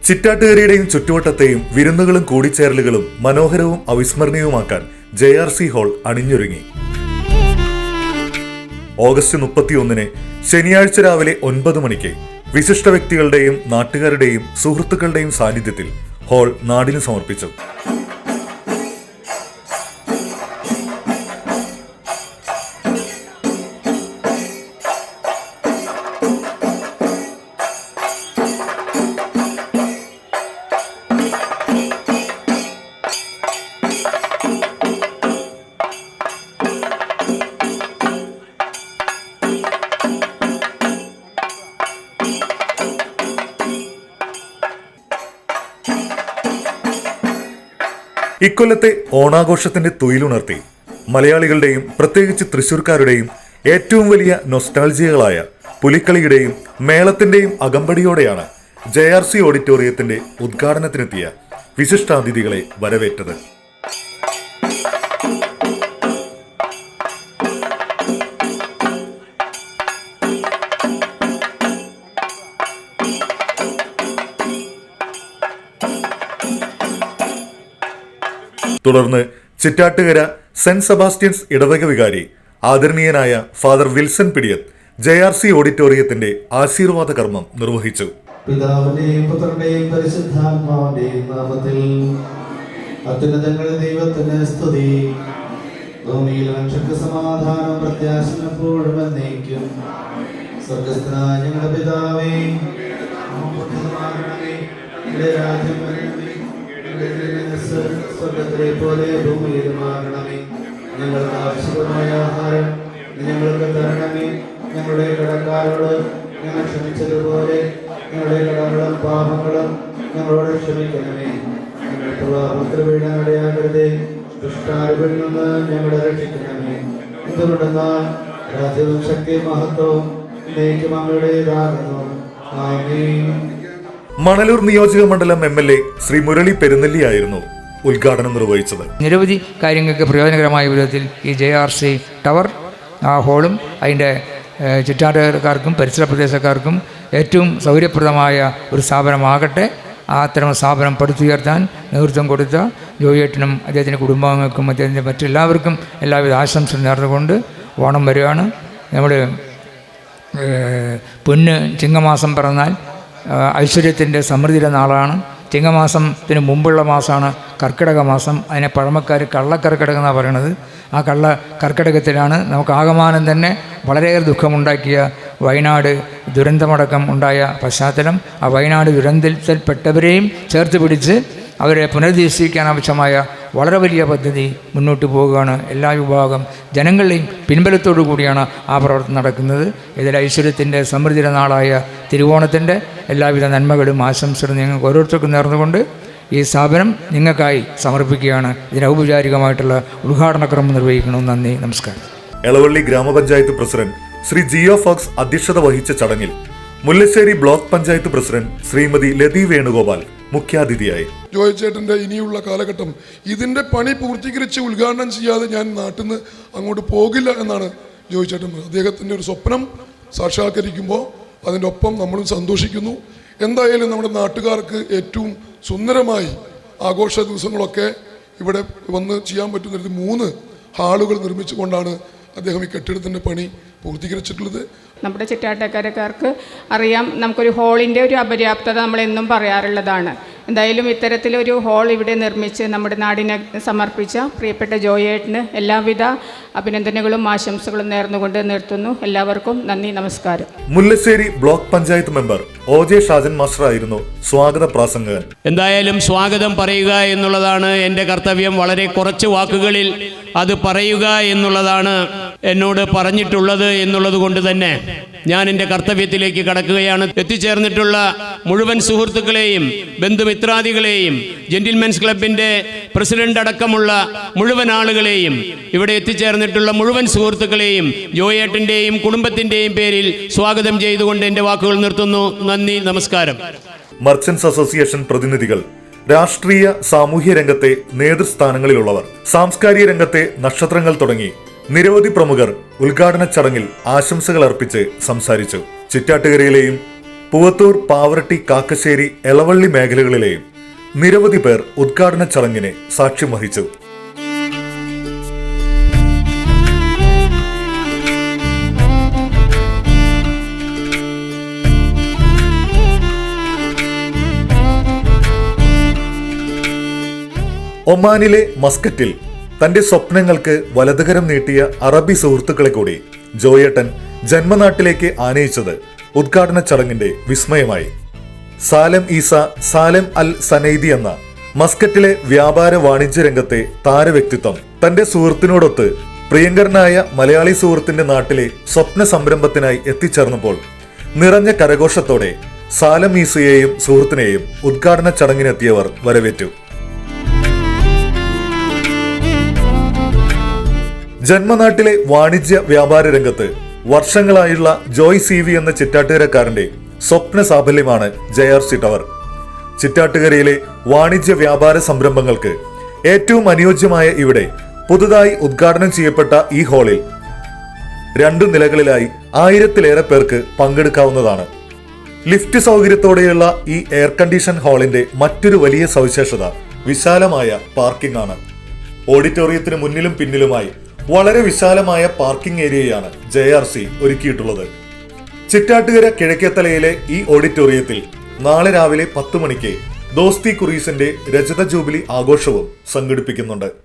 ചിറ്റാട്ടുകരയുടെയും ചുറ്റുവട്ടത്തെയും വിരുന്നുകളും കൂടിച്ചേരലുകളും മനോഹരവും അവിസ്മരണീയവുമാക്കാൻ JRC hall അണിഞ്ഞൊരുങ്ങി. August 31 ശനിയാഴ്ച രാവിലെ 9 മണിക്ക് വിശിഷ്ട വ്യക്തികളുടെയും നാട്ടുകാരുടെയും സുഹൃത്തുക്കളുടെയും സാന്നിധ്യത്തിൽ ഹാൾ നാടിന് സമർപ്പിച്ചു. ഇക്കൊല്ലത്തെ ഓണാഘോഷത്തിന്റെ തുയിലുണർത്തി മലയാളികളുടെയും പ്രത്യേകിച്ച് തൃശൂർക്കാരുടെയും ഏറ്റവും വലിയ നൊസ്റ്റാൾജിയകളായ പുലിക്കളിയുടെയും മേളത്തിന്റെയും അകമ്പടിയോടെയാണ് JRC ഓഡിറ്റോറിയത്തിന്റെ ഉദ്ഘാടനത്തിനെത്തിയ വിശിഷ്ടാതിഥികളെ വരവേറ്റത്. തുടർന്ന് ചിറ്റാട്ടുകര സെന്റ് സെബാസ്റ്റ്യൻസ് ഇടവക വികാരി ആദരണീയനായ ഫാദർ വിൽസൺ പിടിയത്ത് JRC ഓഡിറ്റോറിയത്തിന്റെ ആശീർവാദ കർമ്മം നിർവഹിച്ചു. പിതാവിന്റെയും പുത്രന്റെയും പരിശുദ്ധാത്മാവിന്റെയും നാമത്തിൽ അത്യുന്നതങ്ങളിൽ ദൈവത്തിന് സ്തുതി. ഭൂമിയിൽ മനുഷ്യർക്ക് സമാധാനം പ്രത്യാശയും എപ്പോഴും എന്നേക്കും. സ്വർഗ്ഗസ്ഥനായ ഞങ്ങളുടെ പിതാവേ, രാജ്യം സ്വർഗ്ഗത്തിലെ പോലെ ഭൂമിയിലുമാകണമേ. ഞങ്ങൾക്ക് ആവശ്യമായ ആഹാരം ഞങ്ങൾക്ക് തരണമേ. ഞങ്ങളുടെ കടക്കാരോട് ഞങ്ങൾ ക്ഷമിച്ചതുപോലെ ഞങ്ങളുടെ കടങ്ങളും പാപങ്ങളും ഞങ്ങളോട് ക്ഷമിക്കണമേ. ഞങ്ങൾക്ക് വീഴാനിടയാകരുതേ, ദുഷ്ടാരൂപിൽ നിന്ന് ഞങ്ങളെ രക്ഷിക്കണമേ. എന്തുകൊണ്ടെന്നാൽ രാജ്യവും ശക്തിയും മഹത്വവും എന്നേക്കും അങ്ങയുടേതാകുന്നു. ആമേൻ. മണലൂർ നിയോജക മണ്ഡലം MLA ശ്രീ മുരളി പെരുന്നെല്ലിയായിരുന്നു ഉദ്ഘാടനം നിർവഹിച്ചത്. നിരവധി കാര്യങ്ങൾക്ക് പ്രയോജനകരമായ വിധത്തിൽ ഈ JRC ടവർ ആ ഹോളും അതിൻ്റെ ചുറ്റാട്ടുകാർക്കും പരിസര പ്രദേശക്കാർക്കും ഏറ്റവും സൗകര്യപ്രദമായ ഒരു സ്ഥാപനമാകട്ടെ. അത്തരം സ്ഥാപനം പടുത്തുയർത്താൻ നേതൃത്വം കൊടുത്ത ജോയേട്ടനും അദ്ദേഹത്തിൻ്റെ കുടുംബാംഗങ്ങൾക്കും അദ്ദേഹത്തിൻ്റെ മറ്റെല്ലാവർക്കും എല്ലാവിധ ആശംസകൾ നേർന്നുകൊണ്ട് ഓണം വരികയാണ്. നമ്മൾ പൊന്ന് ചിങ്ങമാസം പിറന്നാൽ ഐശ്വര്യത്തിൻ്റെ സമൃദ്ധിയുടെ നാളാണ്. ചിങ്ങമാസത്തിന് മുമ്പുള്ള മാസമാണ് കർക്കിടക മാസം. അതിനെ പഴമക്കാർ കള്ളക്കർക്കിടകം എന്നാണ് പറയണത്. ആ കർക്കിടകത്തിലാണ് നമുക്ക് ആകമാനം തന്നെ വളരെയേറെ ദുഃഖമുണ്ടാക്കിയ വയനാട് ദുരന്തമടക്കം ഉണ്ടായ പശ്ചാത്തലം. ആ വയനാട് ദുരന്തത്തിൽപ്പെട്ടവരെയും ചേർത്ത് പിടിച്ച് അവരെ പുനരധിവസിക്കാൻ ആവശ്യമായ വളരെ വലിയ പദ്ധതി മുന്നോട്ട് പോവുകയാണ്. എല്ലാ വിഭാഗം ജനങ്ങളുടെയും പിൻബലത്തോടു കൂടിയാണ് ആ പ്രവർത്തനം നടക്കുന്നത്. ഇതിൽ ഐശ്വര്യത്തിൻ്റെ സമൃദ്ധിയുടെ നാളായ തിരുവോണത്തിൻ്റെ എല്ലാവിധ നന്മകളും ആശംസകളും ഞങ്ങൾക്ക് ഓരോരുത്തർക്കും നേർന്നുകൊണ്ട് ഈ സ്ഥാപനം നിങ്ങൾക്കായി സമർപ്പിക്കുകയാണ്. ഇതിന് ഔപചാരികമായിട്ടുള്ള ഉദ്ഘാടന ക്രമം നിർവഹിക്കണം. നന്ദി, നമസ്കാരം. എളവള്ളി ഗ്രാമപഞ്ചായത്ത് പ്രസിഡന്റ് ശ്രീ ജിയോ ഫോക്സ് അധ്യക്ഷത വഹിച്ച ചടങ്ങിൽ മുല്ലശ്ശേരി ബ്ലോക്ക് പഞ്ചായത്ത് പ്രസിഡന്റ് ശ്രീമതി ലതി വേണുഗോപാൽ മുഖ്യാതിഥിയായി. ജോയ് ചേട്ടൻ്റെ ഇനിയുള്ള കാലഘട്ടം ഇതിൻ്റെ പണി പൂർത്തീകരിച്ച് ഉദ്ഘാടനം ചെയ്യാതെ ഞാൻ നാട്ടിൽ നിന്ന് അങ്ങോട്ട് പോകില്ല എന്നാണ് ജോയ് ചേട്ടൻ. അദ്ദേഹത്തിൻ്റെ ഒരു സ്വപ്നം സാക്ഷാത്കരിക്കുമ്പോൾ അതിൻ്റെ ഒപ്പം നമ്മളും സന്തോഷിക്കുന്നു. എന്തായാലും നമ്മുടെ നാട്ടുകാർക്ക് ഏറ്റവും സുന്ദരമായി ആഘോഷ ദിവസങ്ങളൊക്കെ ഇവിടെ വന്ന് ചെയ്യാൻ പറ്റുന്ന 3 ഹാളുകൾ നിർമ്മിച്ചുകൊണ്ടാണ് അദ്ദേഹം ഈ കെട്ടിടത്തിൻ്റെ പണി പൂർത്തീകരിച്ചിട്ടുള്ളത്. നമ്മുടെ ചിറ്റാട്ടക്കരക്കാർക്ക് അറിയാം, നമുക്കൊരു ഹോളിൻ്റെ ഒരു അപര്യാപ്തത നമ്മളെന്നും പറയാറുള്ളതാണ്. എന്തായാലും ഇത്തരത്തിലൊരു ഹോൾ ഇവിടെ നിർമ്മിച്ച് നമ്മുടെ നാടിനെ സമർപ്പിച്ച പ്രിയപ്പെട്ട ജോയേട്ടന് എല്ലാവിധ അഭിനന്ദനങ്ങളും ആശംസകളും നേർന്നുകൊണ്ട് നിർത്തുന്നു. എല്ലാവർക്കും നന്ദി, നമസ്കാരം. Mullassery block panchayat member OJ Shajan master ആയിരുന്നു സ്വാഗത പ്രാസംഗകൻ. എന്തായാലും സ്വാഗതം പറയുക എന്നുള്ളതാണ് എൻ്റെ കർത്തവ്യം. വളരെ കുറച്ച് വാക്കുകളിൽ അത് പറയുക എന്നുള്ളതാണ് എന്നോട് പറഞ്ഞിട്ടുള്ളത് എന്നുള്ളത് കൊണ്ട് തന്നെ ഞാൻ എൻ്റെ കർത്തവ്യത്തിലേക്ക് കടക്കുകയാണ്. എത്തിച്ചേർന്നിട്ടുള്ള മുഴുവൻ സുഹൃത്തുക്കളെയും ബന്ധുമിത്രാദികളെയും ജെന്റിൽമെൻസ് ക്ലബിൻ്റെ പ്രസിഡന്റ് അടക്കമുള്ള മുഴുവൻ ആളുകളെയും ഇവിടെ എത്തിച്ചേർന്നിട്ടുള്ള മുഴുവൻ സുഹൃത്തുക്കളെയും ജോയേട്ടൻ്റെയും കുടുംബത്തിൻ്റെയും പേരിൽ സ്വാഗതം ചെയ്തുകൊണ്ട് എൻ്റെ വാക്കുകൾ നിർത്തുന്നു. നന്ദി, നമസ്കാരം. മർച്ചന്റ്സ് അസോസിയേഷൻ പ്രതിനിധികൾ, രാഷ്ട്രീയ സാമൂഹ്യ രംഗത്തെ നേതൃസ്ഥാനങ്ങളിലുള്ളവർ, സാംസ്കാരിക രംഗത്തെ നക്ഷത്രങ്ങൾ തുടങ്ങി നിരവധി പ്രമുഖർ ഉദ്ഘാടന ചടങ്ങിൽ ആശംസകൾ അർപ്പിച്ച് സംസാരിച്ചു. ചിറ്റാട്ടുകരയിലെയും പൂവത്തൂർ, പാവറട്ടി, കാക്കശ്ശേരി, എളവള്ളി മേഖലകളിലെയും നിരവധി പേർ ഉദ്ഘാടന ചടങ്ങിന് സാക്ഷ്യം വഹിച്ചു. ഒമാനിലെ മസ്കറ്റിൽ തന്റെ സ്വപ്നങ്ങൾക്ക് വലതുകരം നീട്ടിയ അറബി സുഹൃത്തുക്കളെ കൂടി ജോയേട്ടൻ ജന്മനാട്ടിലേക്ക് ആനയിച്ചത് ഉദ്ഘാടന ചടങ്ങിന്റെ വിസ്മയമായി. സാലം ഈസ സാലം അൽ സനൈദി എന്ന മസ്കറ്റിലെ വ്യാപാര വാണിജ്യ രംഗത്തെ താരവ്യക്തിത്വം തന്റെ സുഹൃത്തിനോടൊത്ത് പ്രിയങ്കരനായ മലയാളി സുഹൃത്തിന്റെ നാട്ടിലെ സ്വപ്ന സംരംഭത്തിനായി എത്തിച്ചേർന്നപ്പോൾ നിറഞ്ഞ കരഘോഷത്തോടെ സാലം ഈസയെയും സുഹൃത്തിനെയും ഉദ്ഘാടന ചടങ്ങിനെത്തിയവർ വരവേറ്റു. ജന്മനാട്ടിലെ വാണിജ്യ വ്യാപാര രംഗത്ത് വർഷങ്ങളായുള്ള ജോയ് സി വി എന്ന ചിറ്റാട്ടുകരക്കാരന്റെ സ്വപ്ന സാഫല്യമാണ് JRC ടവർ. ചിറ്റാട്ടുകരയിലെ വാണിജ്യ വ്യാപാര സംരംഭങ്ങൾക്ക് ഏറ്റവും അനുയോജ്യമായ ഇവിടെ പുതുതായി ഉദ്ഘാടനം ചെയ്യപ്പെട്ട ഈ ഹാളിൽ 2 നിലകളിലായി 1000-ലേറെ പേർക്ക് പങ്കെടുക്കാവുന്നതാണ്. ലിഫ്റ്റ് സൗകര്യത്തോടെയുള്ള ഈ എയർ കണ്ടീഷൻ ഹാളിന്റെ മറ്റൊരു വലിയ സവിശേഷത വിശാലമായ പാർക്കിംഗ് ആണ്. ഓഡിറ്റോറിയത്തിന് മുന്നിലും പിന്നിലുമായി വളരെ വിശാലമായ പാർക്കിംഗ് ഏരിയയാണ് JRC ഒരുക്കിയിട്ടുള്ളത്. ചിറ്റാട്ടുകര കിഴക്കേത്തലയിലെ ഈ ഓഡിറ്റോറിയത്തിൽ നാളെ രാവിലെ 10 മണിക്ക് ദോസ്തി കുറീസിന്റെ രജത ജൂബിലി ആഘോഷവും സംഘടിപ്പിക്കുന്നുണ്ട്.